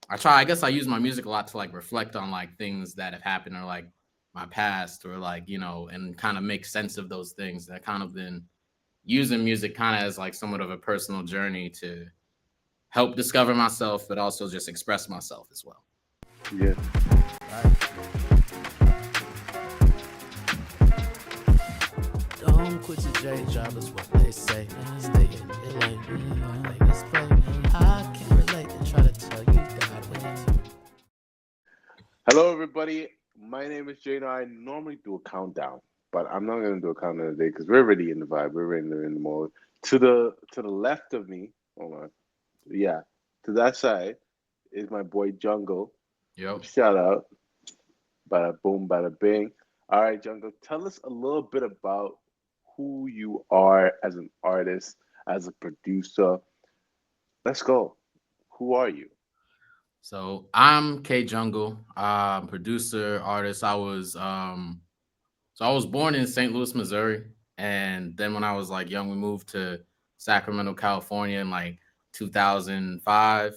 I guess I use my music a lot to like reflect on like things that have happened or like my past or like, and kind of make sense of those things. That kind of been using music kind of as like somewhat of a personal journey to help discover myself, but also just express myself as well. Yes. Right. Don't quit your day job, is what they say. Stay in your lane, play this play. I can relate and try to tell you God with it. Hello, everybody. My name is Jano. I normally do a countdown, but I'm not gonna do a countdown today because we're already in the vibe. We're already in the mode. To the left of me, hold on. Yeah, to that side is my boy Jungle. Yep. Shout out. Bada boom, bada bing. All right, Jungle. Tell us a little bit about who you are as an artist, as a producer. Let's go. Who are you? So I'm K Jungle, producer, artist. I was born in St. Louis, Missouri, and then when I was like young, we moved to Sacramento, California in like 2005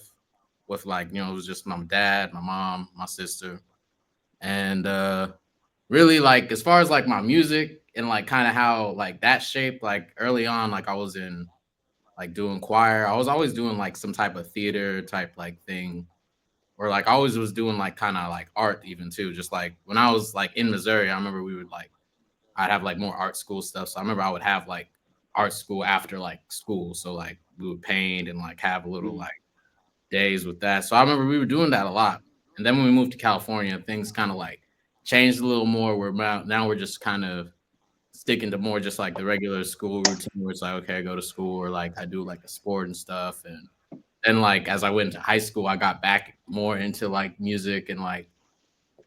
with like, it was just my dad, my mom, my sister. And really like as far as like my music and like kind of how like that shaped like early on, like I was in like doing choir. I was always doing like some type of theater type like thing, or like I always was doing like kind of like art even too. Just like when I was like in Missouri, I remember we would like I'd have like more art school stuff. So I remember I would have like art school after like school. So like we would paint and like have a little Mhm. like days with that. So I remember we were doing that a lot. And then when we moved to California, things kind of like changed a little more. Now we're just kind of sticking to more just like the regular school routine where it's like, okay, I go to school or like I do like a sport and stuff. And then like as I went to high school, I got back more into like music and like,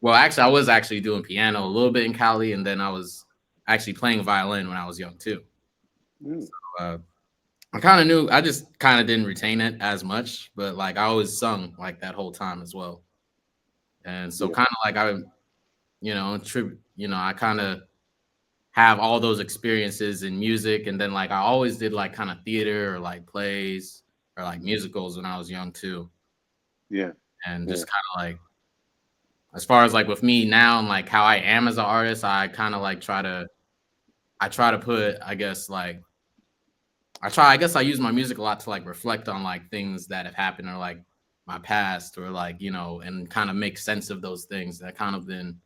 well, actually I was actually doing piano a little bit in Cali, and then I was actually playing violin when I was young too. Mm, Uh, I kind of knew, I just kind of didn't retain it as much, but like I always sung like that whole time as well. And so yeah. kind of like I kind of have all those experiences in music. And then like I always did like kind of theater or like plays or like musicals when I was young too. Yeah. And Yeah. just kind of like, as far as like with me now and like how I am as an artist, I kind of like I try to put, I guess, like, I guess I use my music a lot to like reflect on like things that have happened or like my past or like, and kind of make sense of those things. That kind of been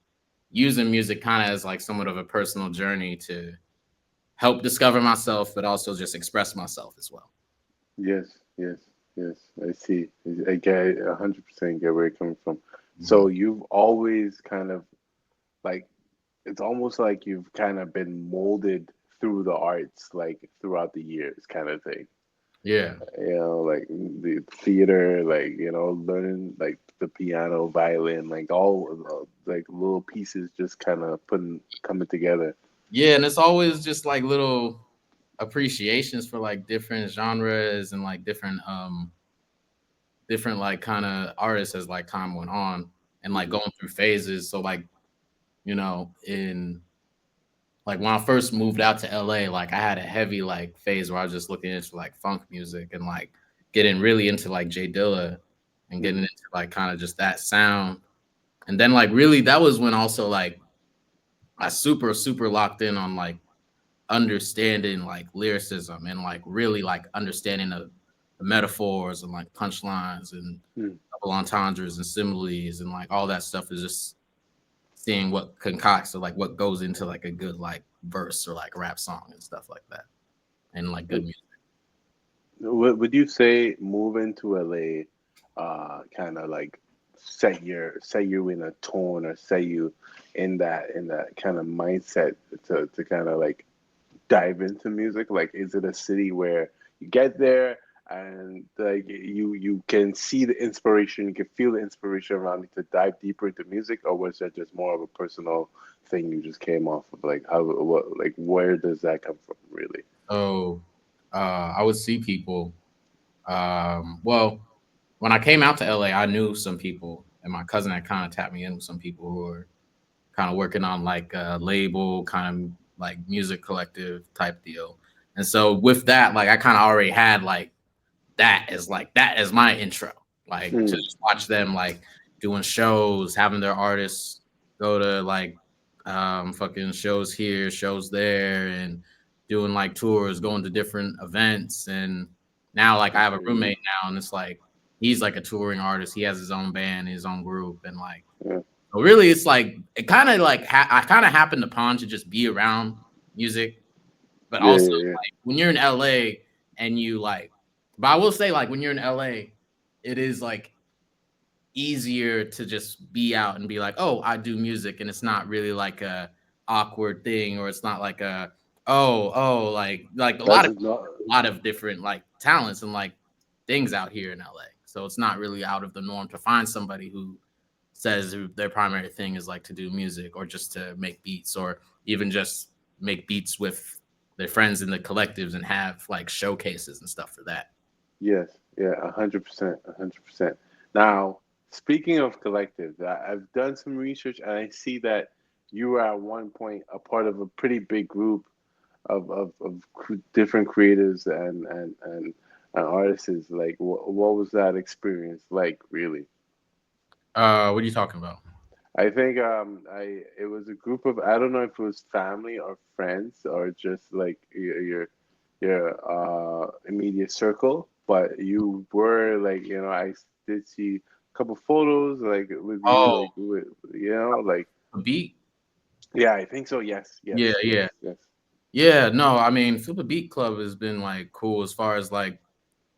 using music kind of as like somewhat of a personal journey to help discover myself, but also just express myself as well. Yes. Yes. Yes. I see. I get 100% get where you're coming from. So Mhm. you've always kind of like it's almost like you've kind of been molded through the arts, like throughout the years, kind of thing. Yeah. Like the theater, like learning like the piano, violin, like all of like little pieces just kind of putting coming together. Yeah. And it's always just like little appreciations for like different genres and like different like kind of artists as like time went on and like Hmm. going through phases. So like, in like when I first moved out to LA, like I had a heavy like phase where I was just looking into like funk music and like getting really into like Jay Dilla and getting Hmm. into like kind of just that sound. And then like really that was when also like I super locked in on like understanding like lyricism and like really like understanding the metaphors and like punchlines and Hmm. double entendres and similes and like all that stuff is just seeing what concocts or like what goes into like a good like verse or like rap song and stuff like that and like good music. Would you say moving to LA, kind of like set you in a tone or set you in that kind of mindset to kind of like dive into music? Like, is it a city where you get there and like you can see the inspiration, you can feel the inspiration around you to dive deeper into music, or was that just more of a personal thing you just came off of? Like, how what like where does that come from, really? So I would see people. Well, when I came out to LA, I knew some people, and my cousin had kind of tapped me in with some people who were kind of working on like a label, kind of like music collective type deal. And so with that, like I kind of already had like that as my intro. like to Mm, just watch them like doing shows, having their artists go to like fucking shows here, shows there, and doing like tours, going to different events. And now like I have a mm, roommate now, and it's like he's like a touring artist. He has his own band, his own group, and like yeah, so really it's like it kind of like I kind of happened upon to just be around music, but yeah, also yeah, like when you're in LA and you like, but I will say like when you're in LA, it is like easier to just be out and be like, oh, I do music, and it's not really like a awkward thing, or it's not like a like a lot That's of not. a lot of different like talents and like things out here in LA. So it's not really out of the norm to find somebody who says their primary thing is like to do music or just to make beats or even just make beats with their friends in the collectives and have like showcases and stuff for that. Yes, yeah, 100%, 100%. Now, speaking of collectives, I've done some research and I see that you were at one point a part of a pretty big group of different creators and artists. Like, what was that experience like, really? What are you talking about? I think I it was a group of, I don't know if it was family or friends or just like your immediate circle, but you were like, I did see a couple photos like with you, Oh, like with, like, a beat. yeah, I think so. Yes, Yeah, yes, yes, yeah. yes. Yeah, no, I mean, Flip a Beat Club has been like cool as far as like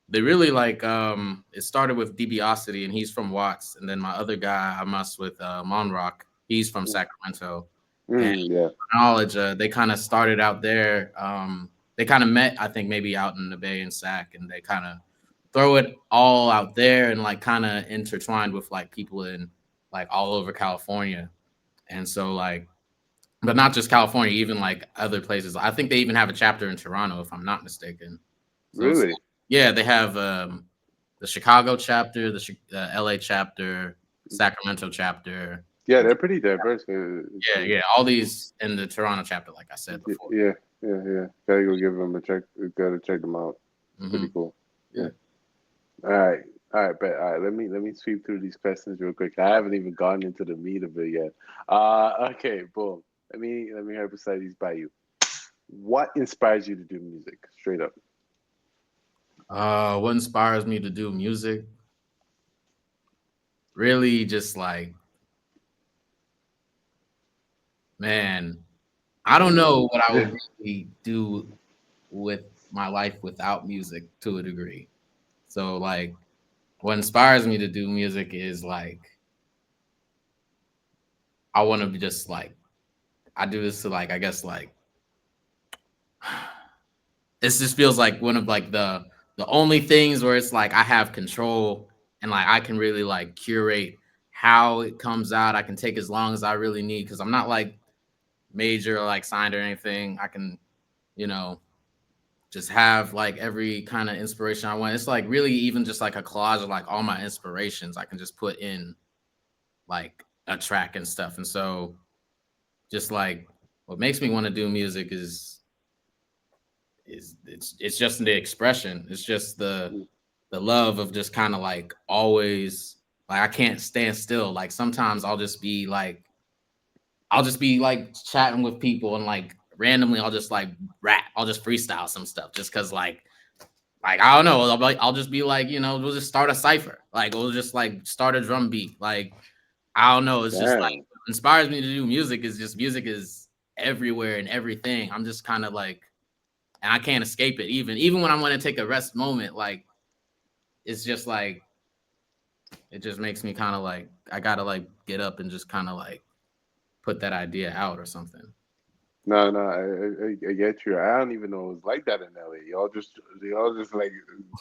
they really like it started with DiBiasity and he's from Watts, and then my other guy I mess with Monrock, he's from Sacramento. And Yeah. knowledge, they kind of started out there. They kind of met, I think, maybe out in the Bay and Sac, and they kind of throw it all out there and like kind of intertwined with like people in like all over California. And so like but not just California, even like other places. I think they even have a chapter in Toronto, if I'm not mistaken. So it's Really? like, yeah, they have the Chicago chapter, the LA chapter, Sacramento chapter, Yeah, and they're pretty diverse. yeah, yeah, all these in the Toronto chapter, like I said before. Yeah, yeah, yeah. Gotta go give them a check. Gotta check them out. Pretty Hmm. cool. Yeah. Yeah. All right. All right, but all right, let me sweep through these questions real quick. I haven't even gone into the meat of it yet. Okay, boom. Let me hypothesize these by you. What inspires you to do music? Straight up. What inspires me to do music? Really, just like, man, I don't know what I would really do with my life without music to a degree. So like what inspires me to do music is like I want to be just like I do this to like I guess like this just feels like one of like the only things where it's like I have control and like I can really like curate how it comes out. I can take as long as I really need because I'm not like major or like signed or anything. I can, you know, just have like every kind of inspiration I want. It's like really even just like a collage of like all my inspirations I can just put in like a track and stuff. And so just like what makes me want to do music is it's just the expression. It's just the love of just kind of like always like I can't stand still. Like sometimes I'll just be like chatting with people and like randomly I'll just like rap. I'll just freestyle some stuff just cuz like I don't know, I'll just be like, we'll just start a cipher. Like we'll just like start a drum beat. Like I don't know. It's just like Damn. what inspires me to do music is just music is everywhere and everything. I'm just kind of like, and I can't escape it. Even when I want to take a rest moment, like it's just like it just makes me kind of like I gotta like get up and just kind of like put that idea out or something. No, no, I get you. I don't even know it was like that in LA. Y'all just like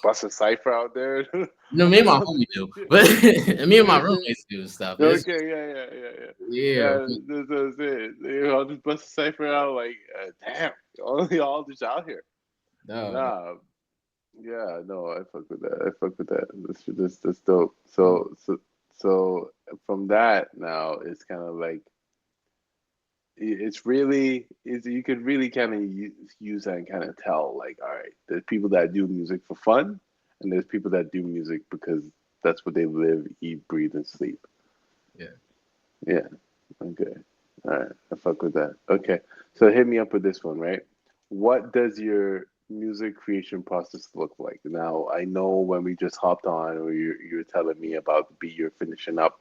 bust a cipher out there. Me and my homie do, but me and my roommates do and stuff. It's just, Okay, yeah, yeah, yeah, yeah. yeah, Yeah, that's it. I'll just bust a cipher out like, damn, y'all just out here. no, Nah, yeah, no, I fuck with that. I fuck with that. That's dope. no. So from that now, it's kind of like it's really is you could really kind of use that and kind of tell like, all right, there's people that do music for fun, and there's people that do music because That's what they live, eat, breathe, and sleep. Yeah. Yeah. Okay. All right. I fuck with that. Okay. So hit me up with this one, right? What does your music creation process look like? Now, I know when we just hopped on, or you're telling me about the beat you're finishing up.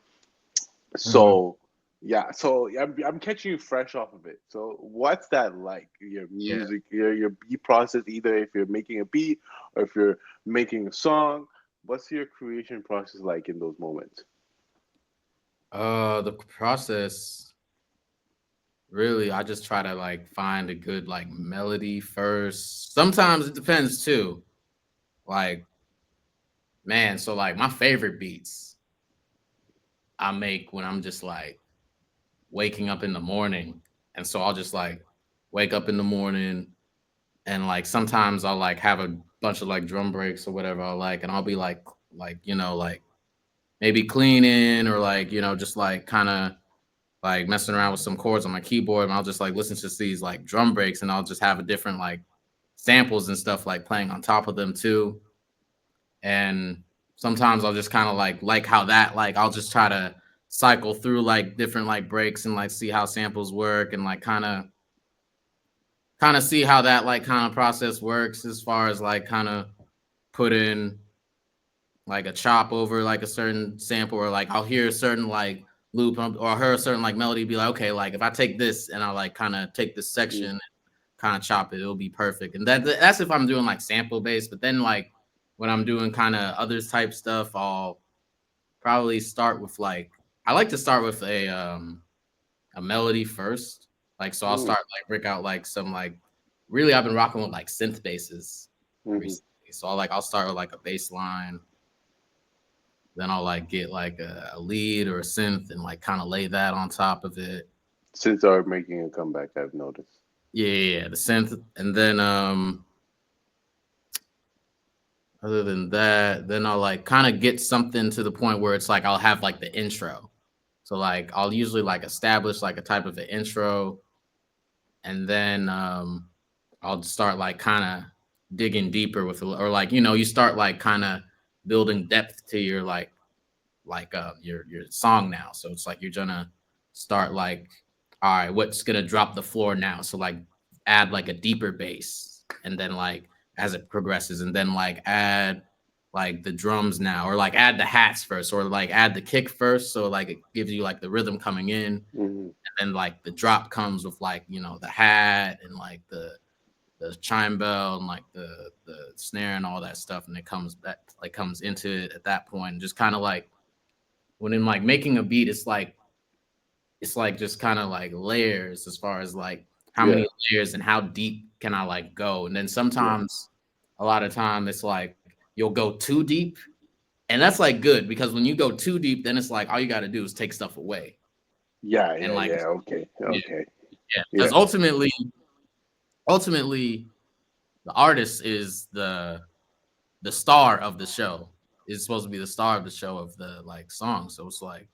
Mhm. So, yeah. So I'm catching you fresh off of it. So, what's that like? Your Yeah. music, your beat process. Either if you're making a beat or if you're making a song, what's your creation process like in those moments? The process really, I just try to like find a good like melody first. Sometimes it depends too. Like, man, so like my favorite beats I make when I'm just like waking up in the morning. And so I'll just like wake up in the morning and like sometimes I'll like have a bunch of like drum breaks or whatever I like, and I'll be like, like maybe cleaning or like, just like kind of like messing around with some chords on my keyboard, and I'll just like listen to these like drum breaks, and I'll just have a different like samples and stuff like playing on top of them too. And sometimes I'll just kind of like how that like I'll just try to cycle through like different like breaks and like see how samples work and like kind of see how that like kind of process works as far as like kind of put in like a chop over like a certain sample, or like I'll hear a certain like loop or I'll hear a certain like melody, be like, okay, like if I take this and I like kind of take this Mm, section and kind of chop it, it'll be perfect. And that's if I'm doing like sample based. But then like when I'm doing kind of other type stuff, I'll probably start with like I like to start with a melody first. Like so I'll mm, start like break out like some like really I've been rocking with like synth basses mhm. recently. So I'll start with like a bass line, then I'll like get like a lead or a synth and like kind of lay that on top of it. Since are making a comeback, I've noticed. Yeah, the synth. And then other than that, then I'll like kind of get something to the point where it's like I'll have like the intro. So like I'll usually like establish like a type of an intro, and then I'll start like kind of digging deeper with or like you start like kind of building depth to your your song now. So it's like you're gonna start like, all right, what's gonna drop the floor now? So like add like a deeper bass, and then like as it progresses, and then like add like the drums now, or like add the hats first, or like add the kick first. So like it gives you like the rhythm coming in, and Hmm. then like the drop comes with like the hat and like the chime bell and like the snare and all that stuff, and it comes into it at that point, and just kind of like when in like making a beat, it's like just kind of like layers as far as like how Yeah, many layers and how deep can I like go. And then yeah, sometimes a lot of time it's like you'll go too deep. And that's like good because when you go too deep, then it's like all you got to do is take stuff away. yeah, And yeah, like yeah. Okay, yeah, okay. yeah. Yeah, Because ultimately the artist is the star of the show, is supposed to be the star of the show of the like song. So it's like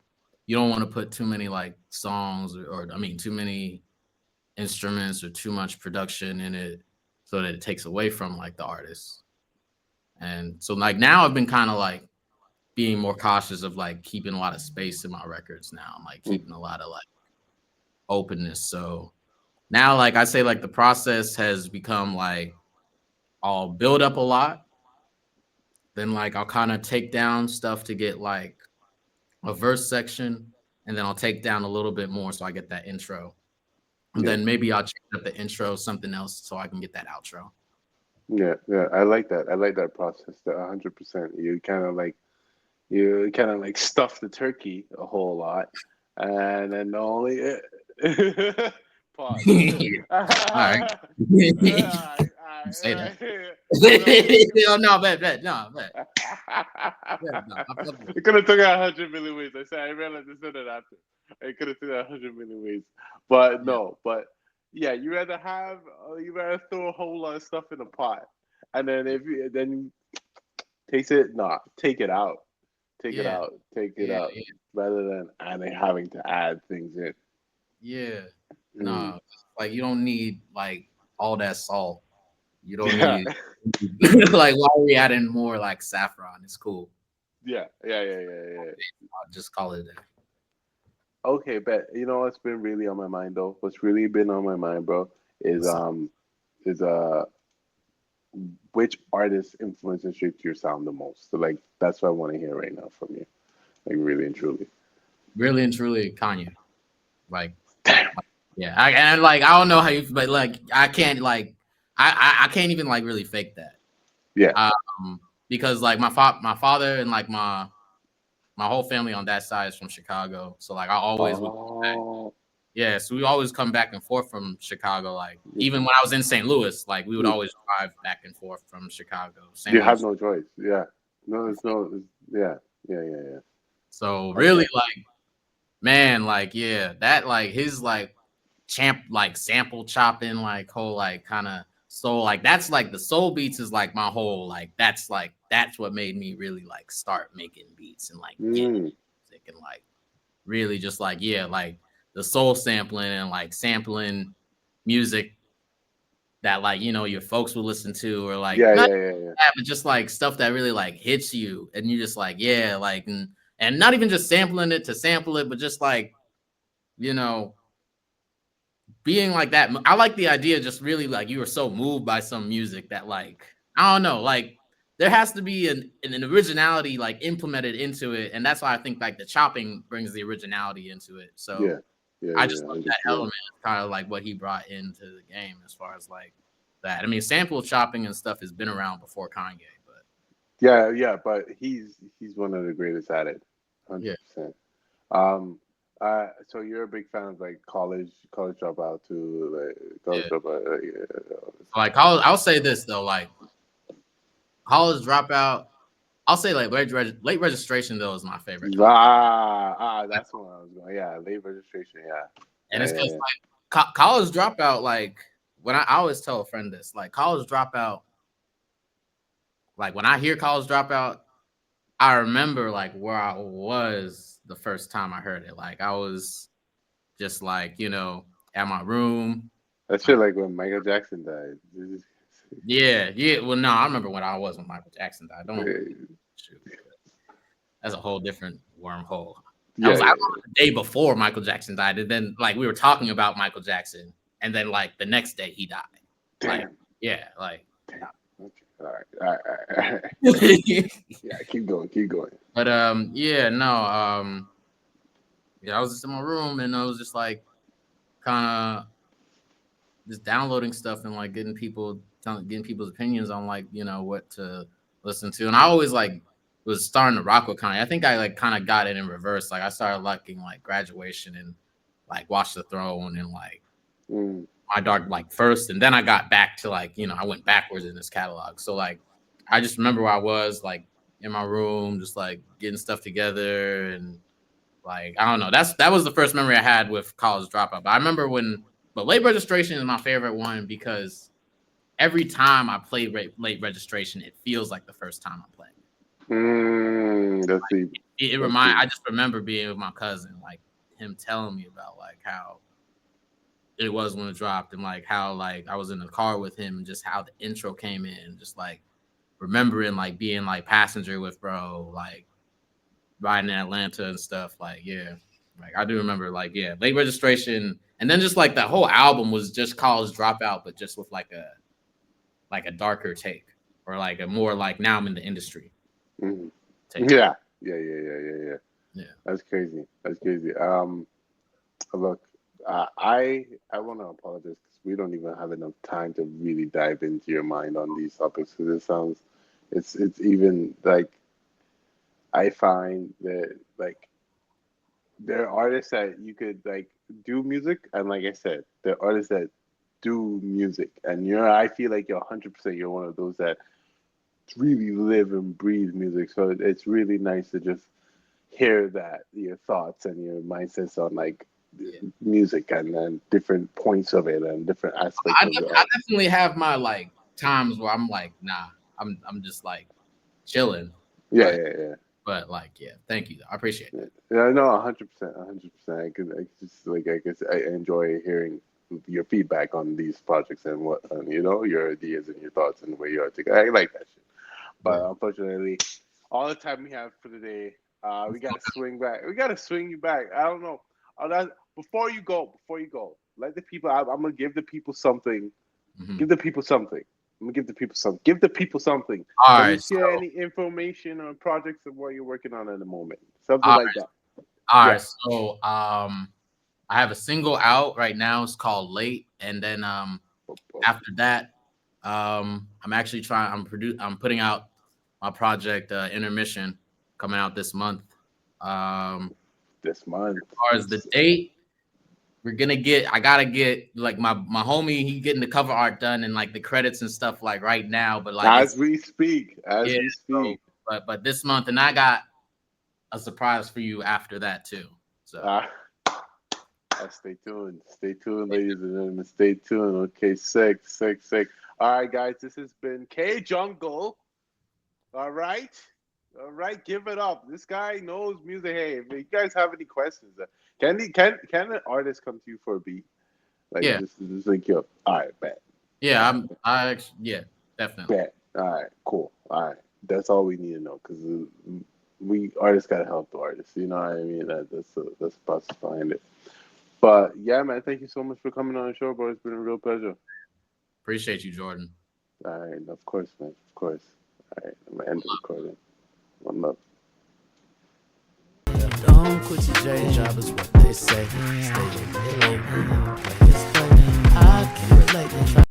you don't want to put too many like songs or I mean too many instruments or too much production in it so that it takes away from like the artist. And so like now I've been kind of like being more cautious of like keeping a lot of space in my records now. I'm like mm, keeping a lot of like openness. So now like I say like the process has become like I'll build up a lot, then like I'll kind of take down stuff to get like a verse section, and then I'll take down a little bit more so I get that intro. And yeah, then maybe I'll change up the intro something else so I can get that outro. yeah, yeah. I like that. I like that process. That 100%. You kind of like stuff the turkey a whole lot, and then the only pause. All right. Alright, Say that. alright. No, Oh, no, bet, no, bet. Yeah, no, I fuck with it could have took it 100 million ways. I said I realized I said it after. It could have took it 100 million ways, but yeah, no. But yeah, you rather throw a whole lot of stuff in a pot, and then if you then taste it, nah, take it out, yeah, take it yeah, out, yeah, rather than having to add things in. yeah. Mm. No, like you don't need like all that salt. You don't Yeah, need like why are we adding more like saffron? It's cool. Yeah. I'll just call it a day. Okay, but you know what's been really on my mind though? What's really been on my mind, bro, is What's up? is which artist influence and shaped your sound the most? So like that's what I want to hear right now from you. Like really and truly. Really and truly, Kanye. Like, yeah, and like I don't know how you, but like I can't like I can't even like really fake that. Yeah. Because like my father and like my whole family on that side is from Chicago, so like I always would come back. Oh. Yeah, so we always come back and forth from Chicago. Like even when I was in St. Louis, like we would You always drive back and forth from Chicago, St. you have Louis. no choice. Yeah. No, there's no. Yeah. Yeah. So really, Okay. like man, like yeah, that like his like champ like sample chopping like whole like kind of soul like that's like the soul beats is like my whole like that's what made me really like start making beats and like getting Mm. music and like really just like yeah like the soul sampling and like sampling music that like your folks will listen to or like Yeah. not Yeah. that but just like stuff that really like hits you and you just like yeah like and not even just sampling it to sample it but just like you know being like that. I like the idea just really like you were so moved by some music that like I don't know, like there has to be an originality like implemented into it, and that's why I think like the chopping brings the originality into it. So Yeah. Yeah. I just love that 100%. element, kind of like what he brought into the game as far as like that. I mean, sample chopping and stuff has been around before Kanye, but Yeah. But he's one of the greatest at it. yeah, 100%. Um. So you're a big fan of like college dropout too, like college yeah. dropout. Yeah. Like I'll say this though, like college dropout. I'll say like late registration though is my favorite Kanye. That's the one I was going. Yeah, late registration. Yeah, And it's because yeah. like college dropout, like when I always tell a friend this, like college dropout, like when I hear college dropout, I remember like where I was the first time I heard it. Like I was just like, at my room. I Like, feel like when Michael Jackson died. yeah, yeah. Well, no, I remember when I was when Michael Jackson died. Don't shoot. That's a whole different wormhole. Yeah, I yeah, was the day before Michael Jackson died, and then like we were talking about Michael Jackson, and then like the next day he died. Like, damn, yeah, like damn. Okay, all right. Yeah, keep going. but yeah, no, yeah, I was just in my room and I was just like kind of just downloading stuff and like getting people's opinions on like what to listen to, and I always like was starting to rock with Kanye. I think I like kind of got it in reverse. Like I started liking like Graduation and like Watch the Throne and like Mm, My Dark like first, and then I got back to like I went backwards in this catalog. So like I just remember where I was like in my room, just like getting stuff together and like I don't know. That was the first memory I had with College Dropout. But I remember but Late Registration is my favorite one because every time I play Late Registration, it feels like the first time I'm playing. that's the that's I the. just remember being with my cousin, like him telling me about like how it was when it dropped and like how like I was in the car with him and just how the intro came in, just like remembering like being like passenger with bro, like riding in Atlanta and stuff. Like, yeah. Like I do remember like, yeah, Late Registration. And then just like the whole album was just College Dropout, but just with like a darker take. Or like a more like now I'm in the industry Mm, take. yeah. Yeah. That's crazy. That's crazy. Look, I want to apologize because we don't even have enough time to really dive into your mind on these topics. Because it sounds, it's even like I find that like there are artists that you could like do music, and like I said, there are artists that do music, and I feel like you're 100%. You're one of those that really live and breathe music. So it's really nice to just hear that your thoughts and your mindsets on like Yeah. music and then different points of it and different aspects of the I art. definitely have my like times where I'm like, nah, I'm just like chilling. Yeah, But yeah, yeah. like, yeah, thank you. I appreciate that. Yeah, no, 100%, 100%. I just like I guess I enjoy hearing your feedback on these projects and what your ideas and your thoughts and where you are together. I like that shit. Yeah. But unfortunately, all the time we have for today. We gotta swing back. We gotta swing you back. I don't know. Before you go, let the people. I'm gonna give the people something. Mhm. Give the people something. I'm gonna give the people some. Give the people something. All Can you right. share So, any information on projects of what you're working on at the moment? Something all like that. all Yeah. right. So, I have a single out right now. It's called Late, and then after that, I'm actually trying. I'm putting out my project Intermission coming out this month. This month. As far as the date, I gotta get like my homie, he getting the cover art done and like the credits and stuff like right now, but like As it's we speak. As yeah, we so speak. but this month, and I got a surprise for you after that too. So Uh, stay tuned. Stay tuned, ladies and gentlemen. Stay tuned. Okay, sick. All right, guys. This has been K Jungle. All right. All right. Give it up. This guy knows music. Hey, if you guys have any questions, can an artist come to you for a beat? Like yeah, just like yo. All right, bet. yeah, yeah, definitely. Bet. All right, cool. All right. That's all we need to know because we artists gotta help the artists. You know what I mean? That's the process behind it. But yeah, man, thank you so much for coming on the show, bro. It's been a real pleasure. Appreciate you, Jordan. All right, of course, man. Of course. All right, I'm gonna end the recording. One love. Don't quit your day job is what they say. Stay in your lane, play his play. I can relate and try